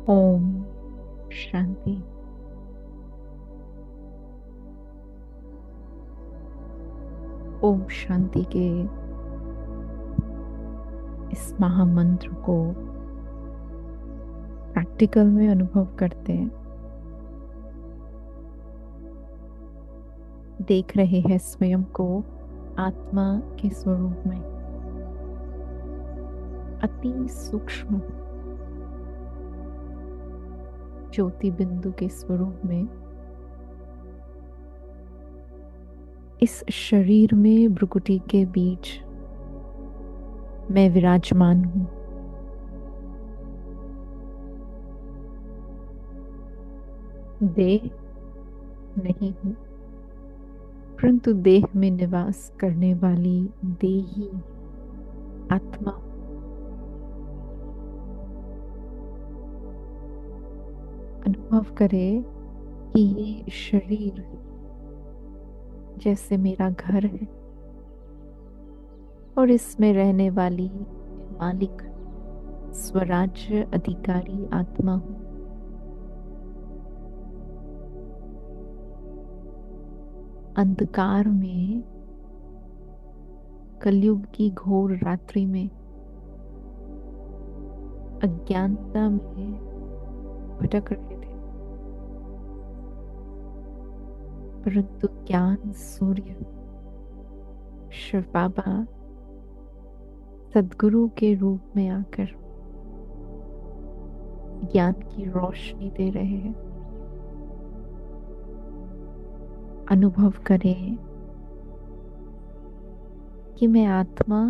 ओम शांति। ओम शांति के इस महामंत्र को प्रैक्टिकल में अनुभव करते हैं। देख रहे हैं स्वयं को आत्मा के स्वरूप में, अति सूक्ष्म ज्योति बिंदु के स्वरूप में। इस शरीर में भ्रुकुटी के बीच मैं विराजमान हूं। देह नहीं हूं, परंतु देह में निवास करने वाली देही आत्मा। अनुभव करें कि ये शरीर जैसे मेरा घर है और इसमें रहने वाली मालिक, स्वराज्य अधिकारी आत्मा हूं। अंधकार में, कलयुग की घोर रात्रि में, अज्ञानता में भटक रहे थे, परंतु ज्ञान सूर्य शिव बाबा सद्गुरु के रूप में आकर ज्ञान की रोशनी दे रहे हैं। अनुभव करें कि मैं आत्मा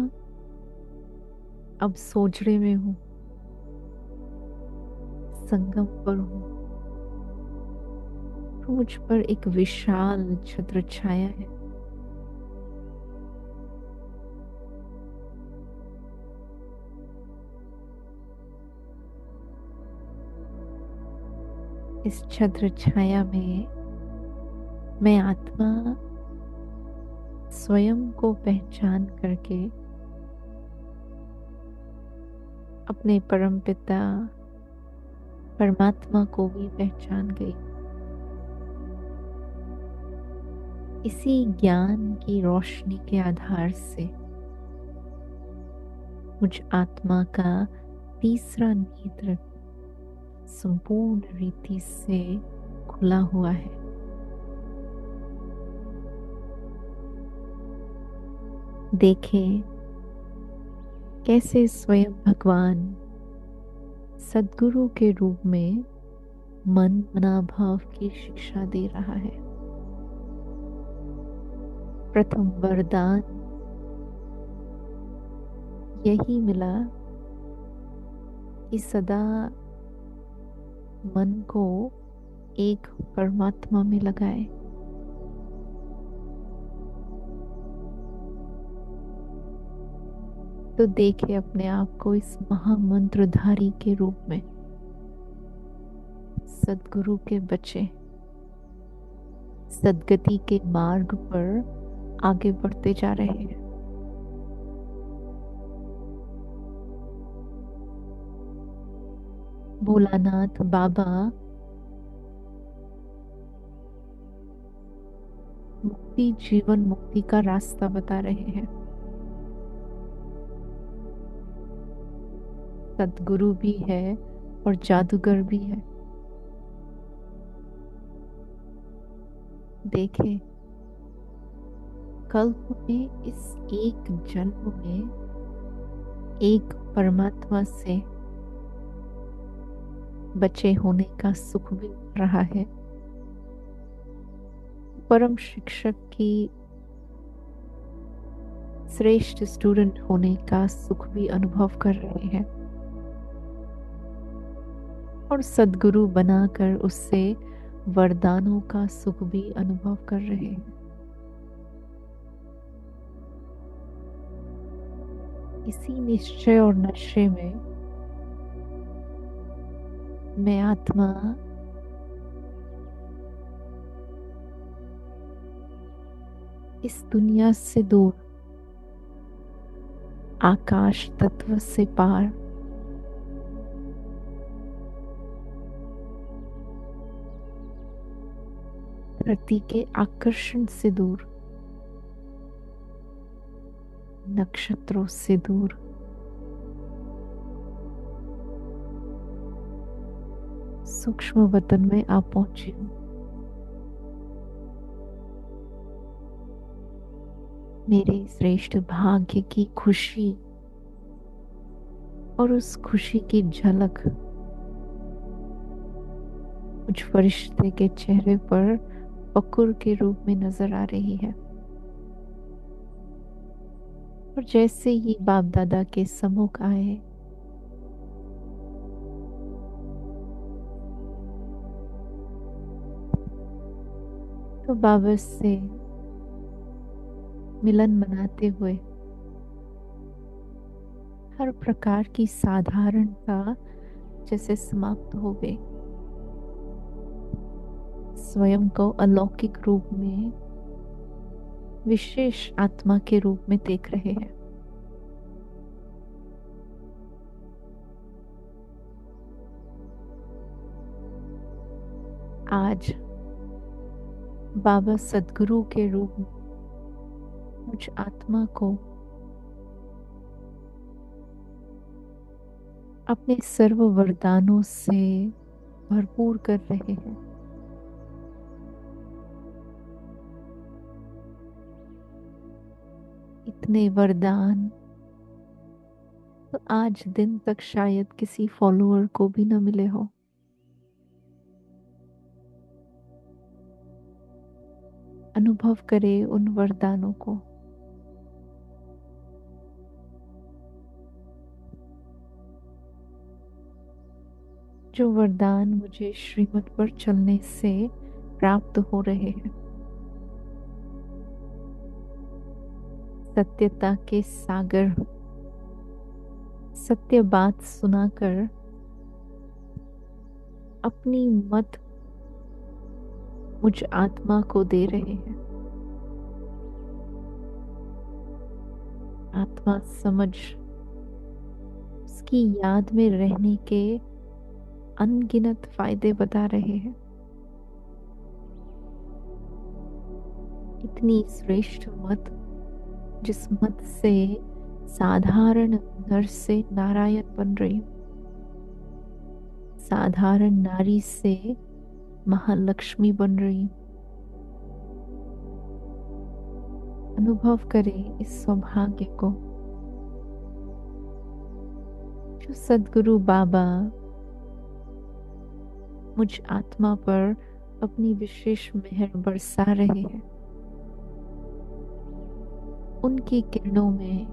अब सोजड़े में हूं, संगम पर हूं। मुझ पर एक विशाल छत्र छाया है। इस छत्र छाया में मैं आत्मा स्वयं को पहचान करके अपने परमपिता परमात्मा को भी पहचान गई। इसी ज्ञान की रोशनी के आधार से मुझ आत्मा का तीसरा नेत्र संपूर्ण रीति से खुला हुआ है। देखें कैसे स्वयं भगवान सद्गुरु के रूप में मन मनाभाव की शिक्षा दे रहा है। प्रथम वरदान यही मिला कि सदा मन को एक परमात्मा में लगाए। तो देखे अपने आप को इस महामंत्रधारी के रूप में, सद्गुरु के बच्चे, सद्गति के मार्ग पर आगे बढ़ते जा रहे हैं। भोलानाथ बाबा मुक्ति, जीवन मुक्ति का रास्ता बता रहे हैं। सद्गुरु भी है और जादूगर भी है। देखें कल्प में, इस एक जन्म में एक परमात्मा से बचे होने का सुख भी मिल रहा है। परम शिक्षक की श्रेष्ठ स्टूडेंट होने का सुख भी अनुभव कर रहे हैं और सद्गुरु बनाकर उससे वरदानों का सुख भी अनुभव कर रहे हैं। इसी निश्चय और नशे में मैं आत्मा इस दुनिया से दूर, आकाश तत्व से पार धरती के आकर्षण से दूर, नक्षत्रों से दूर, सूक्ष्म वतन में आप पहुंची हूं। मेरे श्रेष्ठ भाग्य की खुशी और उस खुशी की झलक कुछ फरिश्ते के चेहरे पर पकुर के रूप में नजर आ रही है। और जैसे ही बाप दादा के सम्मुख आए, तो बाबा से मिलन मनाते हुए हर प्रकार की साधारणता जैसे समाप्त हो गई, स्वयं को अलौकिक रूप में विशेष आत्मा के रूप में देख रहे हैं। आज बाबा सद्गुरु के रूप में मुझ आत्मा को अपने सर्व वरदानों से भरपूर कर रहे हैं। इतने वरदान तो आज दिन तक शायद किसी फॉलोअर को भी न मिले हो। अनुभव करे उन वरदानों को। जो वरदान मुझे श्रीमत पर चलने से प्राप्त हो रहे हैं। सत्यता के सागर, सत्य बात सुनाकर अपनी मत मुझ आत्मा को दे रहे हैं। आत्मा समझ, उसकी याद में रहने के अनगिनत फायदे बता रहे हैं। इतनी श्रेष्ठ मत, जिस मत से साधारण नर से नारायण बन रही हूं, साधारण नारी से महालक्ष्मी बन रही हूं। अनुभव करें इस सौभाग्य को जो सद्गुरु बाबा मुझ आत्मा पर अपनी विशेष मेहर बरसा रहे हैं। उनकी किरणों में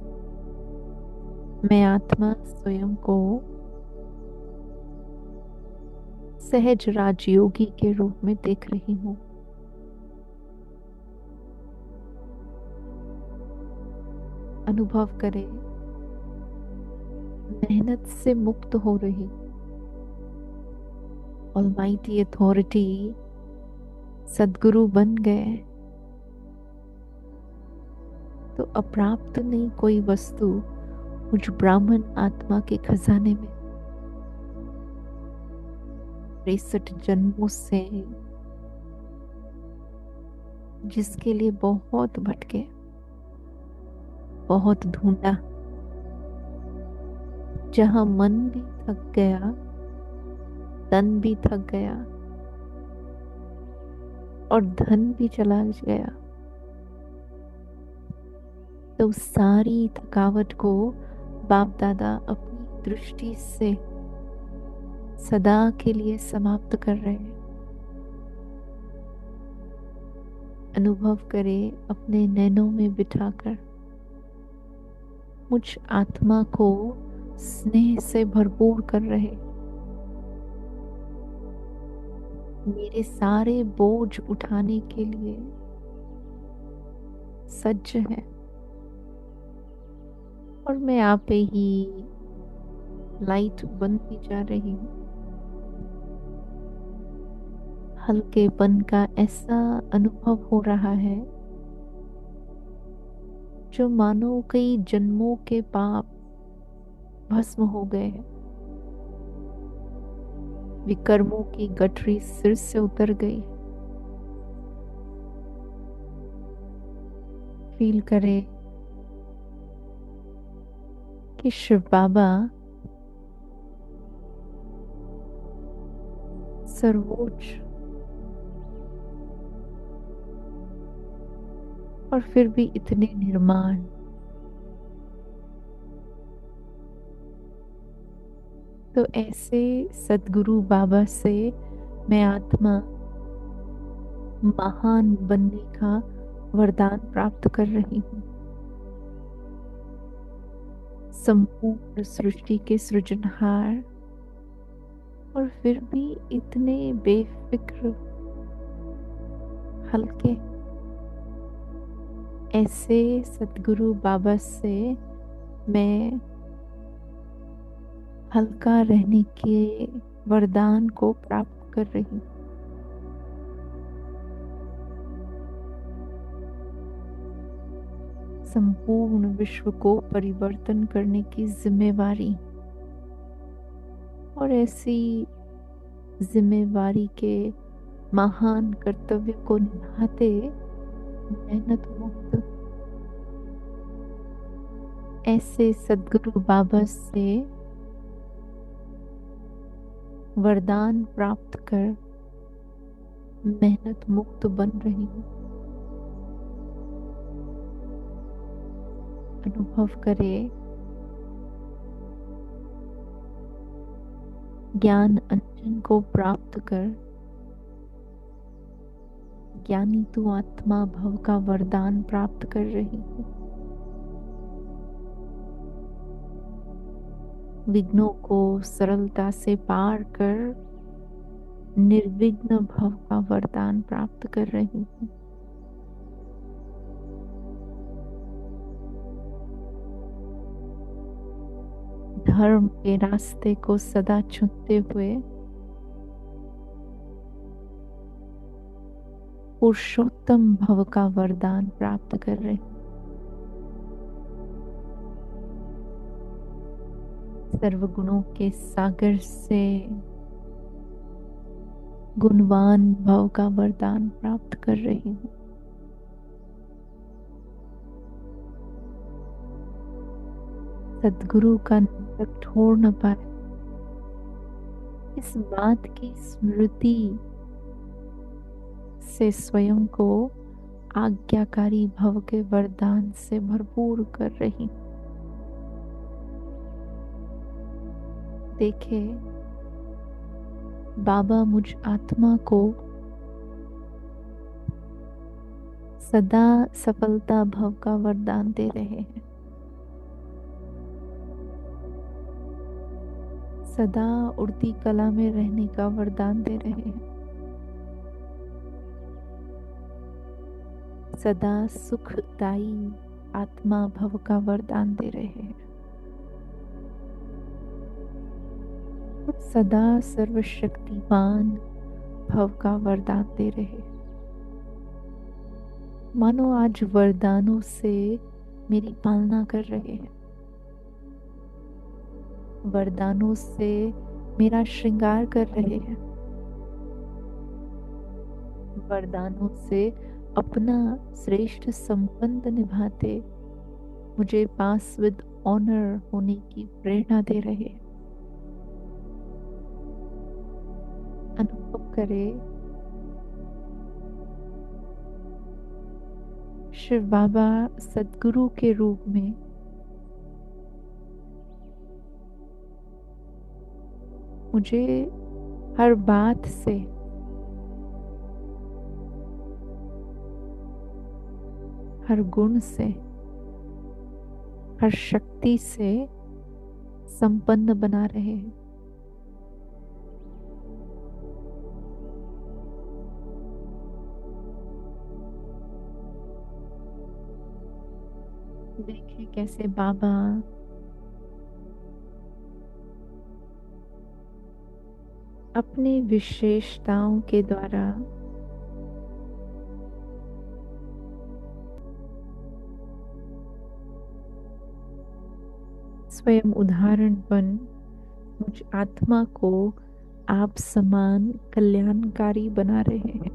मैं आत्मा स्वयं को सहज राजयोगी के रूप में देख रही हूं। अनुभव करें मेहनत से मुक्त हो रही ऑलमाइटी अथॉरिटी सद्गुरु बन गए तो अप्राप्त नहीं कोई वस्तु मुझ ब्राह्मण आत्मा के खजाने में 63 जन्मों से जिसके लिए बहुत भटके, बहुत ढूंढा, जहां मन भी थक गया, तन भी थक गया और धन भी चला गया, तो सारी थकावट को बाप दादा अपनी दृष्टि से सदा के लिए समाप्त कर रहे हैं। अनुभव करें अपने नैनों में बिठाकर मुझ आत्मा को स्नेह से भरपूर कर रहे, मेरे सारे बोझ उठाने के लिए सज्ज है। और मैं आप पे ही लाइट बनती जा रही हूँ। हल्केपन का ऐसा अनुभव हो रहा है जो मानो कई जन्मों के पाप भस्म हो गए हैं। विकर्मों की गठरी सिर से उतर गई। फील करें कि शिव बाबा सर्वोच्च और फिर भी इतने निर्माण। तो ऐसे सद्गुरु बाबा से मैं आत्मा महान बनने का वरदान प्राप्त कर रही हूँ। संपूर्ण सृष्टि के सृजनहार और फिर भी इतने बेफिक्र, हल्के, ऐसे सद्गुरु बाबा से मैं हल्का रहने के वरदान को प्राप्त कर रही हूँ। संपूर्ण विश्व को परिवर्तन करने की जिम्मेवारी और ऐसी जिम्मेवारी के महान कर्तव्य को निभाते मेहनत मुक्त ऐसे सद्गुरु बाबा से वरदान प्राप्त कर मेहनत मुक्त बन रही हूँ। अनुभव करे ज्ञान अंजन को प्राप्त कर ज्ञानी तू आत्मा भव का वरदान प्राप्त कर रही हूँ। विघ्नों को सरलता से पार कर निर्विघ्न भव का वरदान प्राप्त कर रही हूँ। धर्म के रास्ते को सदा चुनते हुए पुरुषोत्तम भव का वरदान प्राप्त कर रहे हैं। सर्वगुणों के सागर से गुणवान भव का वरदान प्राप्त कर रही हूँ। सद्गुरु का निकट छोड़ न पाए इस बात की स्मृति से स्वयं को आज्ञाकारी भव के वरदान से भरपूर कर रही हूँ। देखे बाबा मुझ आत्मा को सदा सफलता भव का वरदान दे रहे हैं। सदा उड़ती कला में रहने का वरदान दे रहे हैं। सदा सुखदायी आत्मा भव का वरदान दे रहे हैं। सदा सर्वशक्तिमान भव का वरदान दे रहे हैं। मानो आज वरदानों से मेरी पालना कर रहे हैं। वरदानों से मेरा श्रृंगार कर रहे हैं। वरदानों से अपना श्रेष्ठ संबंध निभाते मुझे पास विद ऑनर होने की प्रेरणा दे रहे हैं। अनुभव करे शिव बाबा सद्गुरु के रूप में मुझे हर बात से हर गुण से हर शक्ति से संपन्न बना रहे हैं। देखिए कैसे बाबा अपने विशेषताओं के द्वारा स्वयं उदाहरण बन मुझ आत्मा को आप समान कल्याणकारी बना रहे हैं।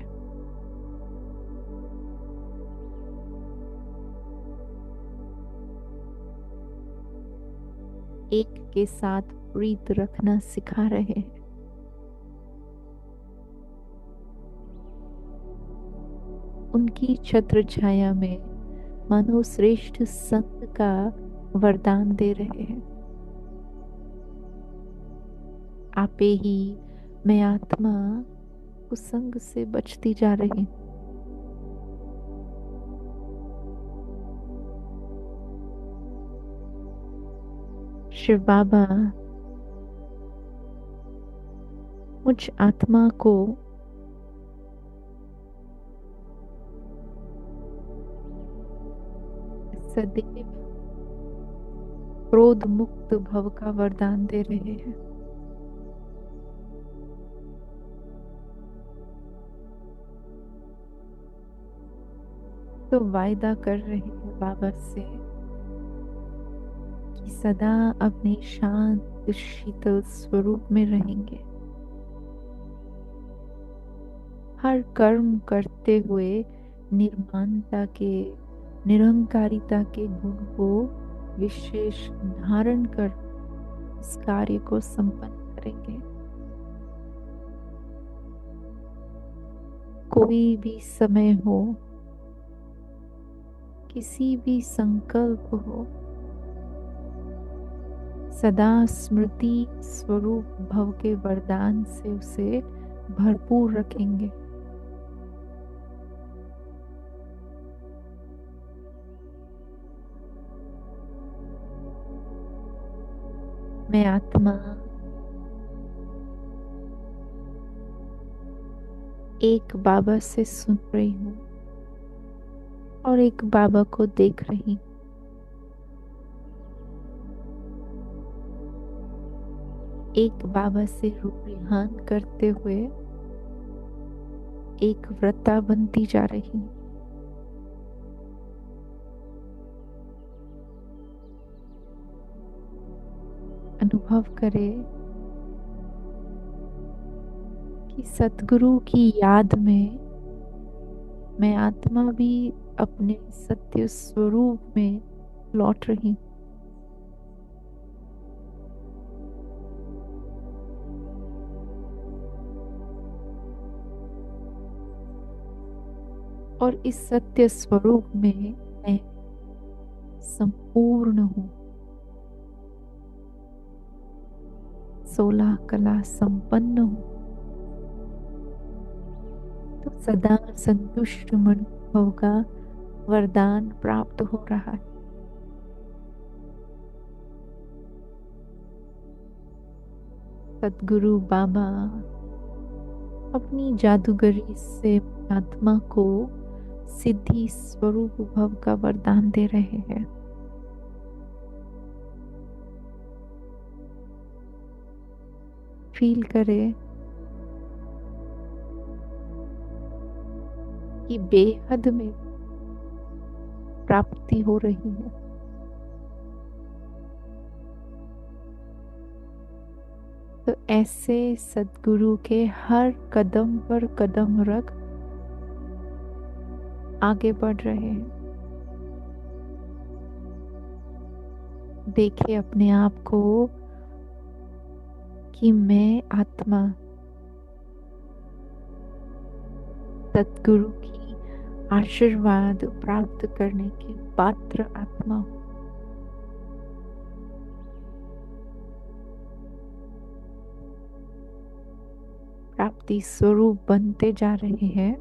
एक के साथ प्रीत रखना सिखा रहे हैं। उनकी छत्र छाया में मानो श्रेष्ठ संत का वरदान दे रहे हैं। आपे ही मैं आत्मा कुसंग से बचती जा रही हूँ। शिव बाबा मुझ आत्मा को सदैव क्रोध मुक्त भव का वरदान दे रहे हैं। तो वायदा कर रहे हैं बाबा से कि सदा अपने शांत शीतल स्वरूप में रहेंगे। हर कर्म करते हुए निर्माणता के, निरंकारिता के गुण को विशेष धारण कर इस कार्य को संपन्न करेंगे। कोई भी समय हो, किसी भी संकल्प हो, सदा स्मृति स्वरूप भव के वरदान से उसे भरपूर रखेंगे। मैं आत्मा एक बाबा से सुन रही हूँ और एक बाबा को देख रही हूँ। एक बाबा से रूपहान करते हुए एक व्रता बनती जा रही हूँ। अनुभव करे कि सतगुरु की याद में मैं आत्मा भी अपने सत्य स्वरूप में लौट रही हूँ। और इस सत्य स्वरूप में मैं संपूर्ण हूँ। 16 कला संपन्न हूँ। तो सदा संतुष्ट मनोभाव का वरदान प्राप्त हो रहा है। सद्गुरु बाबा अपनी जादूगरी से आत्मा को सिद्धि स्वरूप भव का वरदान दे रहे हैं। फील करे कि बेहद में प्राप्ति हो रही है। तो ऐसे सद्गुरु के हर कदम पर कदम रख आगे बढ़ रहे हैं। देखिए अपने आप को कि मैं आत्मा सद्गुरु की आशीर्वाद प्राप्त करने की पात्र आत्मा हूं। प्राप्ति स्वरूप बनते जा रहे हैं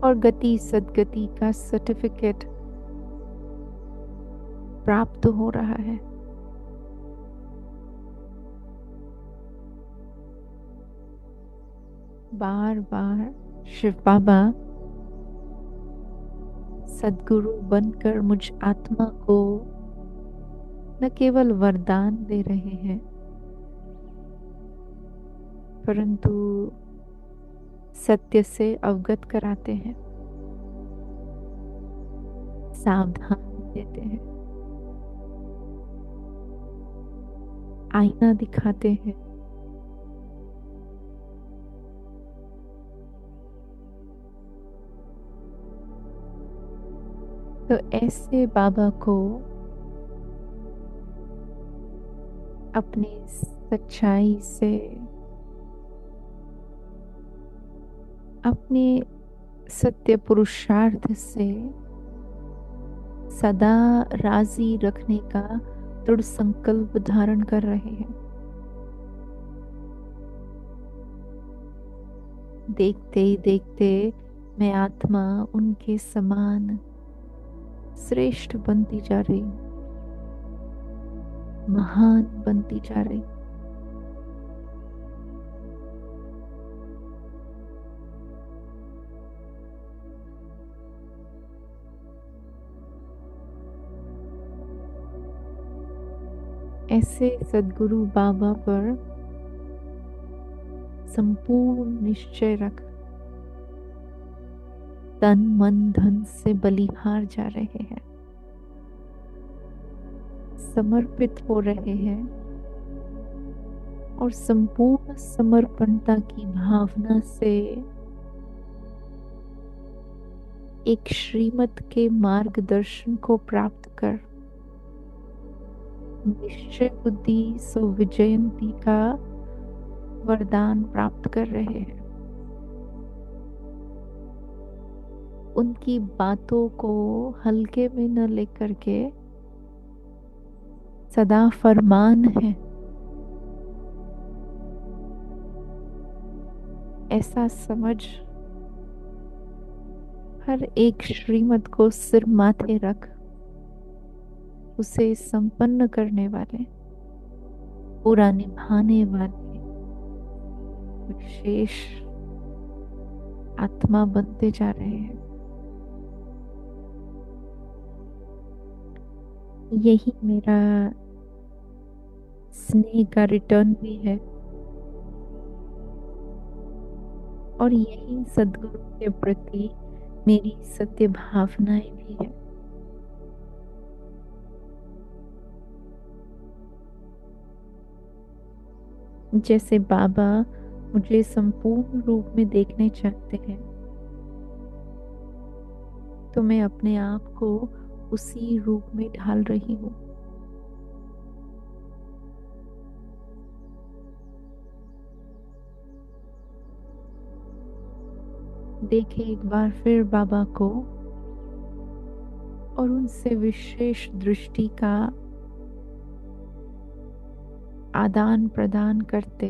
और गति सद्गति का सर्टिफिकेट प्राप्त हो रहा है। बार बार शिव बाबा सद्गुरु बनकर मुझ आत्मा को न केवल वरदान दे रहे हैं परंतु सत्य से अवगत कराते हैं, सावधान देते हैं, आईना दिखाते हैं। तो ऐसे बाबा को अपनी सच्चाई से, अपने सत्य पुरुषार्थ से सदा राजी रखने का दृढ़ संकल्प धारण कर रहे हैं। देखते ही देखते मैं आत्मा उनके समान श्रेष्ठ बनती जा रही हूँ, महान बनती जा रही। ऐसे सद्गुरु बाबा पर संपूर्ण निश्चय रख तन मन धन से बलिहार जा रहे हैं, समर्पित हो रहे हैं और संपूर्ण समर्पणता की भावना से एक श्रीमत के मार्गदर्शन को प्राप्त कर निश्चय बुद्धि सो विजयंती का वरदान प्राप्त कर रहे हैं। उनकी बातों को हल्के में न लेकर के सदा फरमान है ऐसा समझ हर एक श्रीमत को सिर माथे रख उसे संपन्न करने वाले, पूरा निभाने वाले विशेष आत्मा बनते जा रहे हैं। यही मेरा स्नेह का रिटर्न भी है और यही सद्गुरु के प्रति मेरी सत्य भावनाएं भी है। जैसे बाबा मुझे संपूर्ण रूप में देखने चाहते हैं, तो मैं अपने आप को उसी रूप में ढाल रही हूँ। देखे एक बार फिर बाबा को और उनसे विशेष दृष्टि का आदान प्रदान करते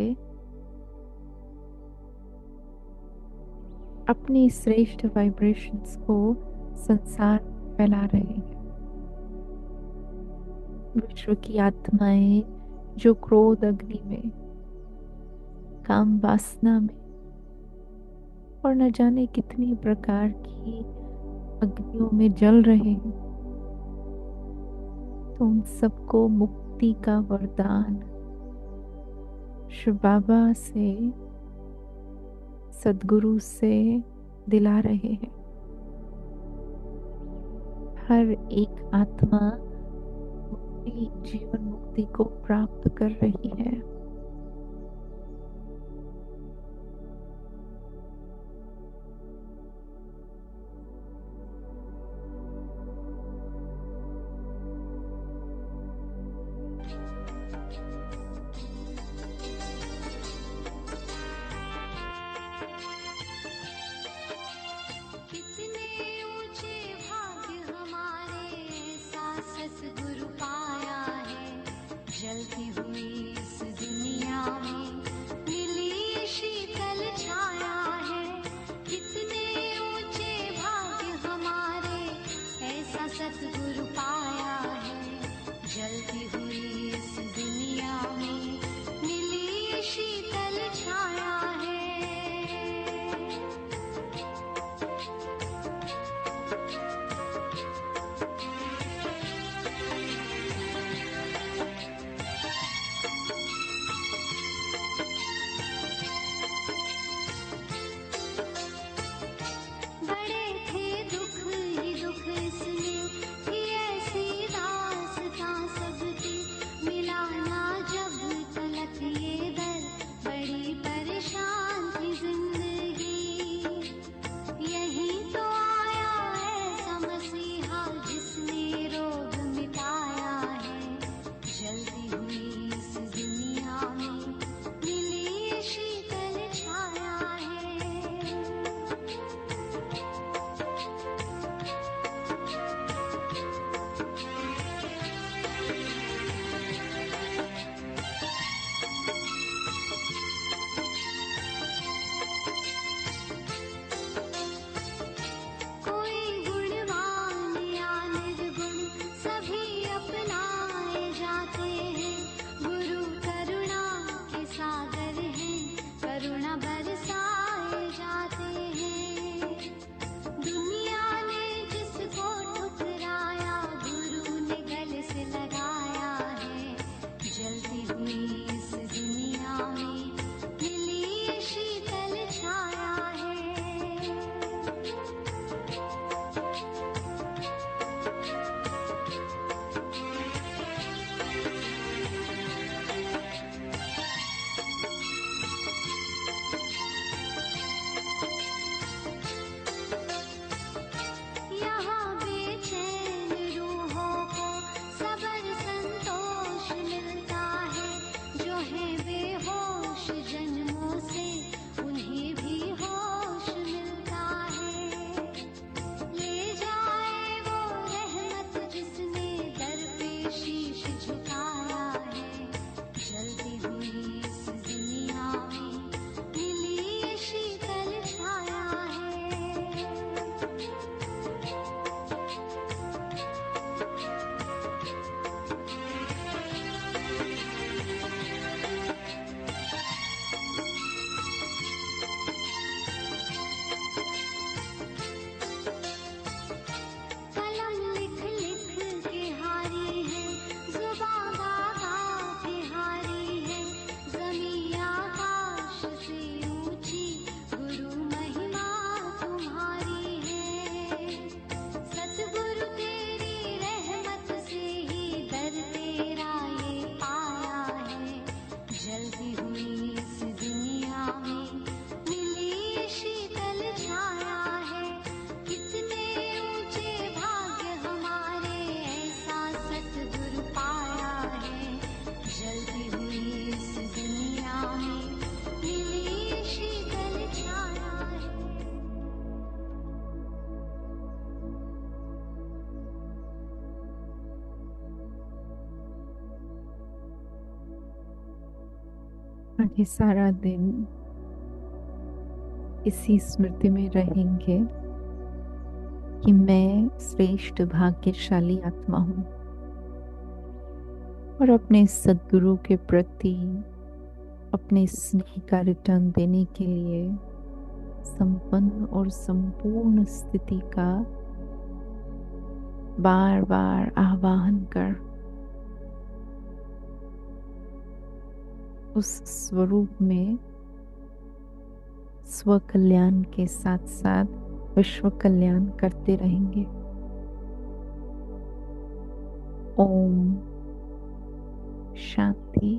अपनी श्रेष्ठ वाइब्रेशंस को संसार फैला रहे हैं। विश्व की आत्माएं जो क्रोध अग्नि में, काम वासना में और न जाने कितनी प्रकार की अग्नियों में जल रहे हैं, तो उन सबको मुक्ति का वरदान शिव बाबा से, सद्गुरु से दिला रहे हैं। हर एक आत्मा मुक्ति, जीवन मुक्ति को प्राप्त कर रही है। जलती हुई इस दुनिया में मिली शीतल छाया है। कितने ऊंचे भाग्य हमारे ऐसा सतगुरु पाया है। जलती हुई इस दुनिया में मिली शीतल छाया है। बड़े थे दुख ही दुख इसमें कि ऐसे यहाँ बेचैन रूहों को सबर संतोष मिलता है, जो है बेहोश जन्मों से उन्हें भी होश मिलता है। ले जाए वो रहमत जिसने दर पे शीश झुकाया है, जलती हुई इस दुनिया में मिली ये शीतल छाया है। कलम लिख लिख के हारी है, जुबां गा गा के हारी है, ज़मीं आकाश से ऊंची गुरु महिमा तुम्हारी है। सतगुरु तेरी रहमत से ही दर तेरा ये पाया है, जलती हुई इस दुनिया में मिली ये शीतल छाया है। कितने ऊंचे भाग्य हमारे, ऐसा सतगुरु पाया है, जलती हुई इस दुनिया में मिली ये शीतल छाया है। और ये सारा दिन इसी स्मृति में रहेंगे कि मैं श्रेष्ठ भाग्यशाली आत्मा हूँ, और अपने सद्गुरु के प्रति अपने स्नेह का रिटर्न देने के लिए संपन्न और संपूर्ण स्थिति का बार बार आवाहन कर उस स्वरूप में स्व कल्याण के साथ साथ विश्व कल्याण करते रहेंगे। ओम शांति।